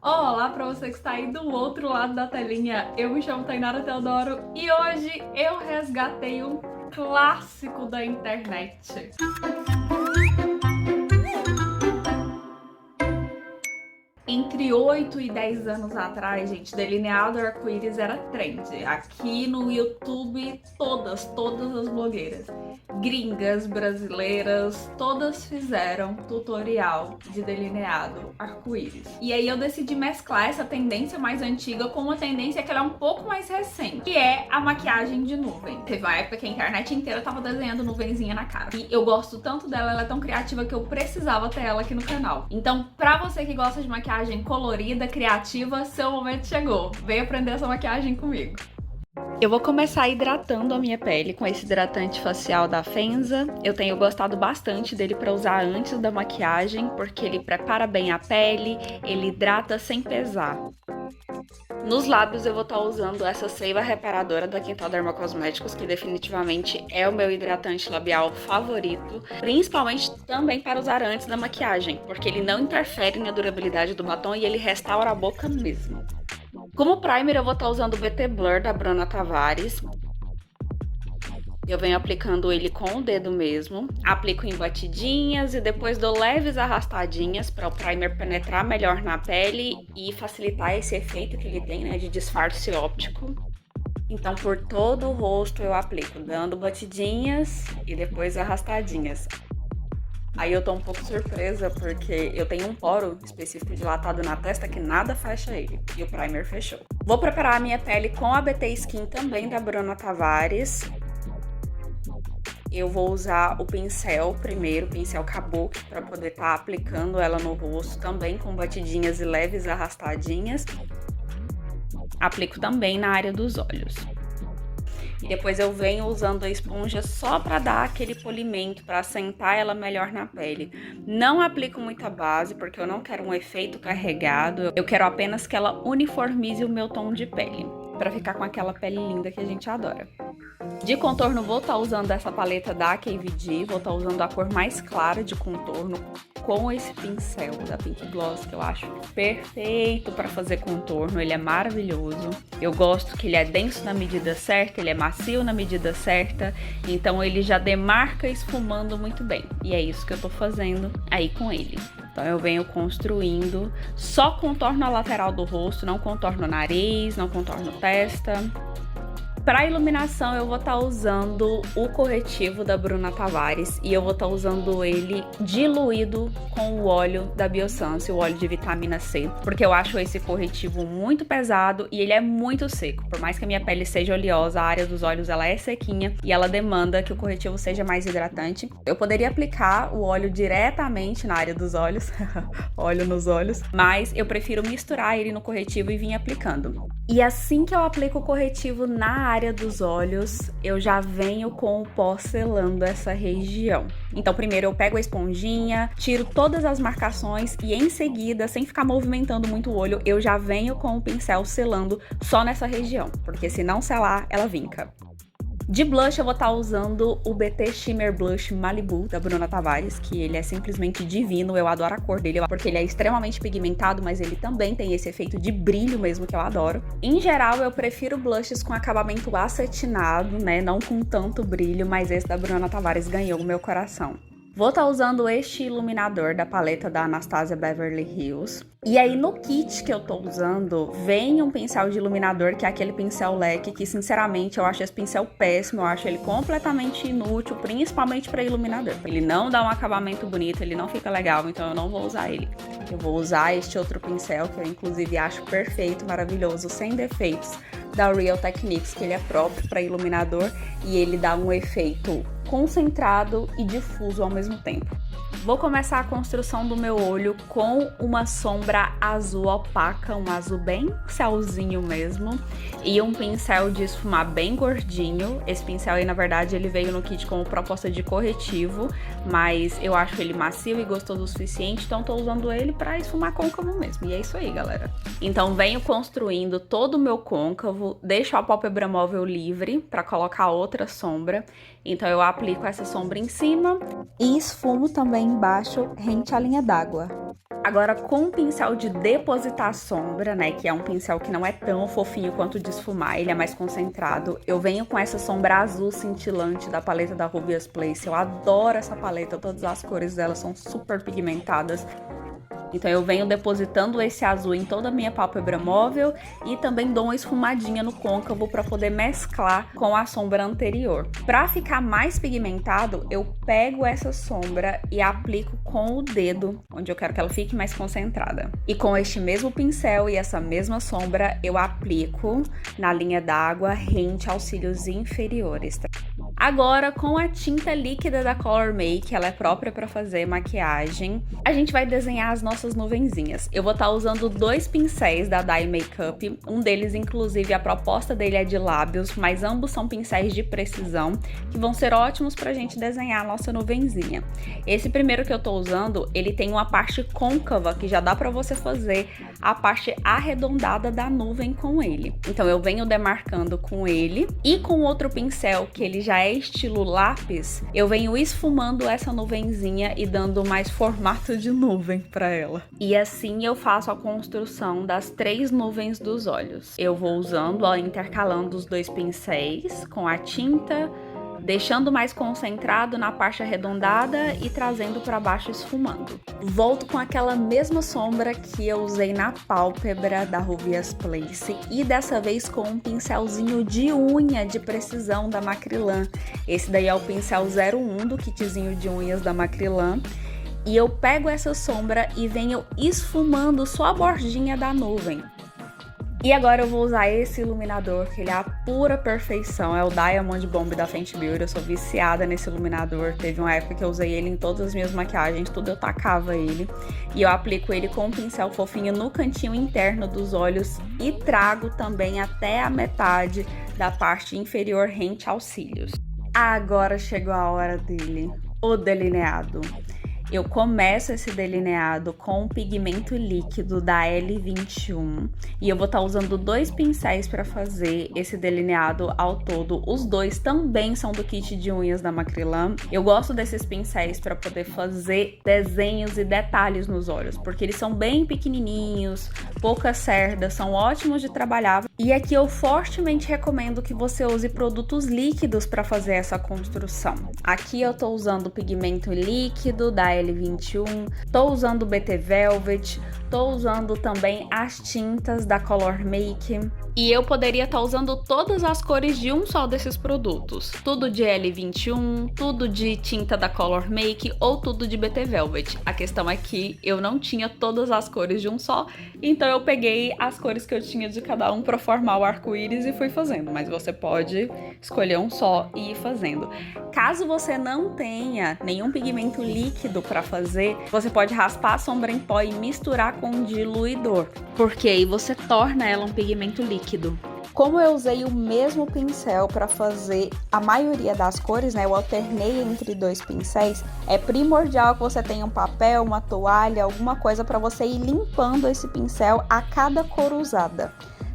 Olá para você que está aí do outro lado da telinha, eu me chamo Tainara Teodoro e hoje eu resgatei um clássico da internet. Entre 8 e 10 anos atrás, gente, delineado arco-íris era trend. Aqui no YouTube, todas as blogueiras, gringas, brasileiras, todas fizeram tutorial de delineado arco-íris. E aí eu decidi mesclar essa tendência mais antiga com uma tendência que ela é um pouco mais recente, que é a maquiagem de nuvem. Teve uma época que a internet inteira tava desenhando nuvenzinha na cara. E eu gosto tanto dela, ela é tão criativa que eu precisava ter ela aqui no canal. Então, pra você que gosta de maquiagem colorida, criativa, seu momento chegou. Vem aprender essa maquiagem comigo. Eu vou começar hidratando a minha pele com esse hidratante facial da Fenza. Eu tenho gostado bastante dele para usar antes da maquiagem, porque ele prepara bem a pele, ele hidrata sem pesar. Nos lábios eu vou estar usando essa seiva reparadora da Quintal Dermocosméticos, que definitivamente é o meu hidratante labial favorito, principalmente também para usar antes da maquiagem, porque ele não interfere na durabilidade do batom e ele restaura a boca mesmo. Como primer eu vou estar usando o BT Blur da Bruna Tavares. Eu venho aplicando ele com o dedo mesmo, aplico em batidinhas e depois dou leves arrastadinhas para o primer penetrar melhor na pele e facilitar esse efeito que ele tem, né, de disfarce óptico. Então por todo o rosto eu aplico, dando batidinhas e depois arrastadinhas. Aí eu tô um pouco surpresa porque eu tenho um poro específico dilatado na testa que nada fecha ele, e o primer fechou. Vou preparar a minha pele com a BT Skin também da Bruna Tavares. Eu vou usar o pincel primeiro, o pincel Kabuki, para poder estar aplicando ela no rosto também com batidinhas e leves arrastadinhas. Aplico também na área dos olhos. E depois eu venho usando a esponja só para dar aquele polimento, para assentar ela melhor na pele. Não aplico muita base, porque eu não quero um efeito carregado. Eu quero apenas que ela uniformize o meu tom de pele, para ficar com aquela pele linda que a gente adora. De contorno, vou estar usando essa paleta da KVD, vou estar usando a cor mais clara de contorno com esse pincel da Pink Gloss, que eu acho perfeito para fazer contorno, ele é maravilhoso. Eu gosto que ele é denso na medida certa, ele é macio na medida certa, então ele já demarca esfumando muito bem. E é isso que eu tô fazendo aí com ele. Então eu venho construindo, só contorno a lateral do rosto, não contorno nariz, não contorno testa. Para iluminação eu vou estar usando o corretivo da Bruna Tavares e eu vou estar usando ele diluído com o óleo da Biossance, o óleo de vitamina C, porque eu acho esse corretivo muito pesado e ele é muito seco. Por mais que a minha pele seja oleosa, a área dos olhos ela é sequinha e ela demanda que o corretivo seja mais hidratante. Eu poderia aplicar o óleo diretamente na área dos olhos, óleo nos olhos, mas eu prefiro misturar ele no corretivo e vir aplicando. E assim que eu aplico o corretivo na área dos olhos, eu já venho com o pó selando essa região. Então primeiro eu pego a esponjinha, tiro todas as marcações e em seguida, sem ficar movimentando muito o olho, eu já venho com o pincel selando só nessa região, porque se não selar, ela vinca. De blush eu vou estar usando o BT Shimmer Blush Malibu da Bruna Tavares, que ele é simplesmente divino, eu adoro a cor dele, porque ele é extremamente pigmentado, mas ele também tem esse efeito de brilho mesmo que eu adoro. Em geral eu prefiro blushes com acabamento acetinado, né, não com tanto brilho, mas esse da Bruna Tavares ganhou o meu coração. Vou estar usando este iluminador da paleta da Anastasia Beverly Hills. E aí no kit que eu tô usando, vem um pincel de iluminador, que é aquele pincel leque, que sinceramente eu acho esse pincel péssimo, eu acho ele completamente inútil, principalmente para iluminador. Ele não dá um acabamento bonito, ele não fica legal, então eu não vou usar ele. Eu vou usar este outro pincel, que eu inclusive acho perfeito, maravilhoso, sem defeitos, da Real Techniques, que ele é próprio para iluminador e ele dá um efeito concentrado e difuso ao mesmo tempo. Vou começar a construção do meu olho com uma sombra azul opaca, um azul bem celzinho mesmo, e um pincel de esfumar bem gordinho. Esse pincel aí, na verdade, ele veio no kit como proposta de corretivo, mas eu acho ele macio e gostoso o suficiente, então tô usando ele pra esfumar côncavo mesmo. E é isso aí, galera. Então venho construindo todo o meu côncavo, deixo a pálpebra móvel livre pra colocar outra sombra. Então eu aplico essa sombra em cima e esfumo também embaixo rente à linha d'água. Agora, com o pincel de depositar sombra, né, que é um pincel que não é tão fofinho quanto o de esfumar, ele é mais concentrado, eu venho com essa sombra azul cintilante da paleta da Juvia's Place. Eu adoro essa paleta, todas as cores dela são super pigmentadas. Então eu venho depositando esse azul em toda a minha pálpebra móvel e também dou uma esfumadinha no côncavo para poder mesclar com a sombra anterior. Para ficar mais pigmentado, eu pego essa sombra e aplico com o dedo, onde eu quero que ela fique mais concentrada. E com este mesmo pincel e essa mesma sombra, eu aplico na linha d'água rente aos cílios inferiores. Agora, com a tinta líquida da Color Make, ela é própria para fazer maquiagem, a gente vai desenhar as nossas nuvenzinhas. Eu vou estar usando 2 pincéis da Dye Makeup, um deles, inclusive, a proposta dele é de lábios, mas ambos são pincéis de precisão, que vão ser ótimos pra gente desenhar a nossa nuvenzinha. Esse primeiro que eu tô usando, ele tem uma parte côncava, que já dá pra você fazer a parte arredondada da nuvem com ele. Então eu venho demarcando com ele, e com outro pincel, que ele já é estilo lápis, eu venho esfumando essa nuvenzinha e dando mais formato de nuvem pra ela. E assim eu faço a construção das 3 nuvens dos olhos. Eu vou usando, ó, intercalando os 2 pincéis com a tinta, deixando mais concentrado na parte arredondada e trazendo para baixo esfumando. Volto com aquela mesma sombra que eu usei na pálpebra da Juvia's Place e dessa vez com um pincelzinho de unha de precisão da Macrylan. Esse daí é o pincel 01 do kitzinho de unhas da Macrylan. E eu pego essa sombra e venho esfumando só a bordinha da nuvem. E agora eu vou usar esse iluminador, que ele é a pura perfeição, é o Diamond Bomb da Fenty Beauty. Eu sou viciada nesse iluminador, teve uma época que eu usei ele em todas as minhas maquiagens, tudo eu tacava ele. E eu aplico ele com um pincel fofinho no cantinho interno dos olhos e trago também até a metade da parte inferior rente aos cílios. Agora chegou a hora dele, o delineado. Eu começo esse delineado com um pigmento líquido da L21 e eu vou estar usando 2 pincéis para fazer esse delineado ao todo. Os 2 também são do kit de unhas da Macrylan. Eu gosto desses pincéis para poder fazer desenhos e detalhes nos olhos, porque eles são bem pequenininhos, poucas cerdas, são ótimos de trabalhar. E aqui eu fortemente recomendo que você use produtos líquidos para fazer essa construção. Aqui eu tô usando o pigmento líquido da L21, tô usando o BT Velvet, tô usando também as tintas da Color Make. E eu poderia estar usando todas as cores de um só desses produtos. Tudo de L21, tudo de tinta da Color Make ou tudo de BT Velvet. A questão é que eu não tinha todas as cores de um só, então eu peguei as cores que eu tinha de cada um para formar o arco-íris e fui fazendo. Mas você pode escolher um só e ir fazendo. Caso você não tenha nenhum pigmento líquido para fazer, você pode raspar a sombra em pó e misturar com um diluidor, porque aí você torna ela um pigmento líquido. Como eu usei o mesmo pincel para fazer a maioria das cores, né? Eu alternei entre 2 pincéis. É primordial que você tenha um papel, uma toalha, alguma coisa para você ir limpando esse pincel a cada cor usada.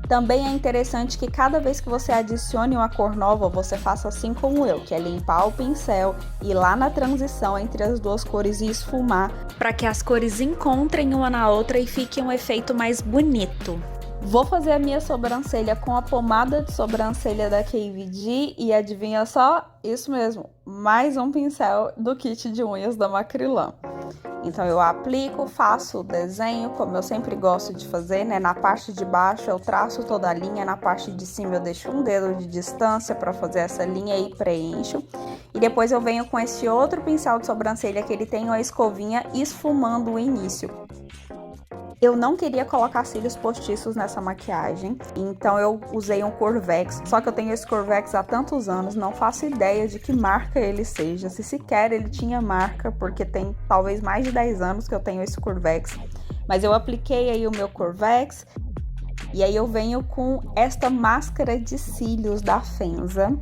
Também é interessante que cada vez que você adicione uma cor nova, você faça assim como eu, que é limpar o pincel, ir lá na transição entre as 2 cores e esfumar, para que as cores encontrem uma na outra e fique um efeito mais bonito. Vou fazer a minha sobrancelha com a pomada de sobrancelha da KVD e adivinha só? Isso mesmo, mais um pincel do kit de unhas da Macrylan. Então eu aplico, faço o desenho, como eu sempre gosto de fazer, né? Na parte de baixo eu traço toda a linha, na parte de cima eu deixo um dedo de distância para fazer essa linha e preencho. E depois eu venho com esse outro pincel de sobrancelha que ele tem uma escovinha esfumando o início. Eu não queria colocar cílios postiços nessa maquiagem, então eu usei um Corvex, só que eu tenho esse Corvex há tantos anos, não faço ideia de que marca ele seja, se sequer ele tinha marca, porque tem talvez mais de 10 anos que eu tenho esse Corvex. Mas eu apliquei aí o meu Corvex, e aí eu venho com esta máscara de cílios da Fenza.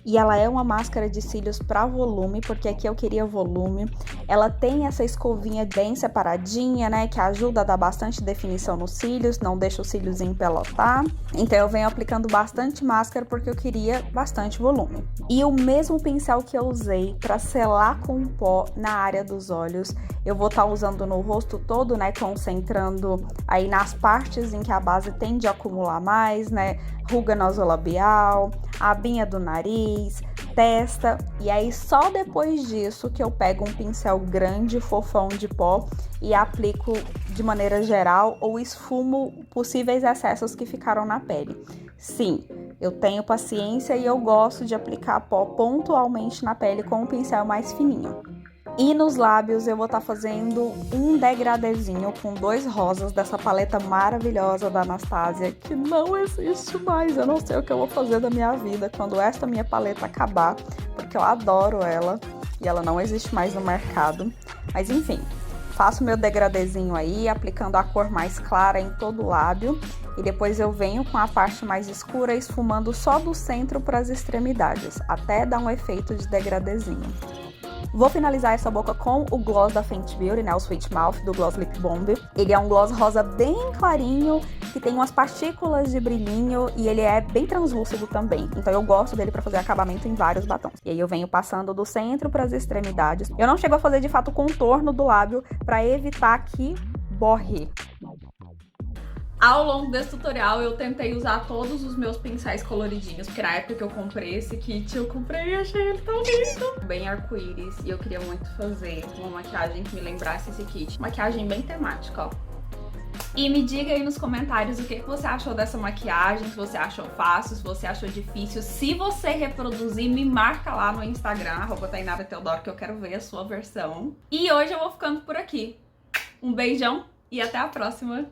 E ela é uma máscara de cílios para volume, porque aqui eu queria volume. Ela tem essa escovinha bem separadinha, né, que ajuda a dar bastante definição nos cílios, não deixa os cílios empelotar. Então eu venho aplicando bastante máscara porque eu queria bastante volume. E o mesmo pincel que eu usei para selar com pó na área dos olhos, eu vou estar usando no rosto todo, né, concentrando aí nas partes em que a base tende a acumular mais, né, ruga nasolabial, a abinha do nariz, testa, e aí só depois disso que eu pego um pincel grande, fofão de pó e aplico de maneira geral ou esfumo possíveis excessos que ficaram na pele. Sim, eu tenho paciência e eu gosto de aplicar pó pontualmente na pele com um pincel mais fininho. E nos lábios eu vou estar fazendo um degradezinho com 2 rosas dessa paleta maravilhosa da Anastasia, que não existe mais. Eu não sei o que eu vou fazer da minha vida quando esta minha paleta acabar, porque eu adoro ela e ela não existe mais no mercado. Mas enfim, faço meu degradezinho aí, aplicando a cor mais clara em todo o lábio. E depois eu venho com a parte mais escura, esfumando só do centro para as extremidades, até dar um efeito de degradezinho. Vou finalizar essa boca com o gloss da Fenty Beauty, né, o Sweet Mouth do Gloss Lip Bomb. Ele é um gloss rosa bem clarinho, que tem umas partículas de brilhinho e ele é bem translúcido também. Então eu gosto dele pra fazer acabamento em vários batons. E aí eu venho passando do centro para as extremidades. Eu não chego a fazer de fato o contorno do lábio pra evitar que borre. Ao longo desse tutorial eu tentei usar todos os meus pincéis coloridinhos, porque na época que eu comprei esse kit, eu comprei e achei ele tão lindo. Bem arco-íris, e eu queria muito fazer uma maquiagem que me lembrasse esse kit. Maquiagem bem temática, ó. E me diga aí nos comentários o que você achou dessa maquiagem, se você achou fácil, se você achou difícil. Se você reproduzir, me marca lá no Instagram, @TainaraTeodoro, que eu quero ver a sua versão. E hoje eu vou ficando por aqui. Um beijão e até a próxima!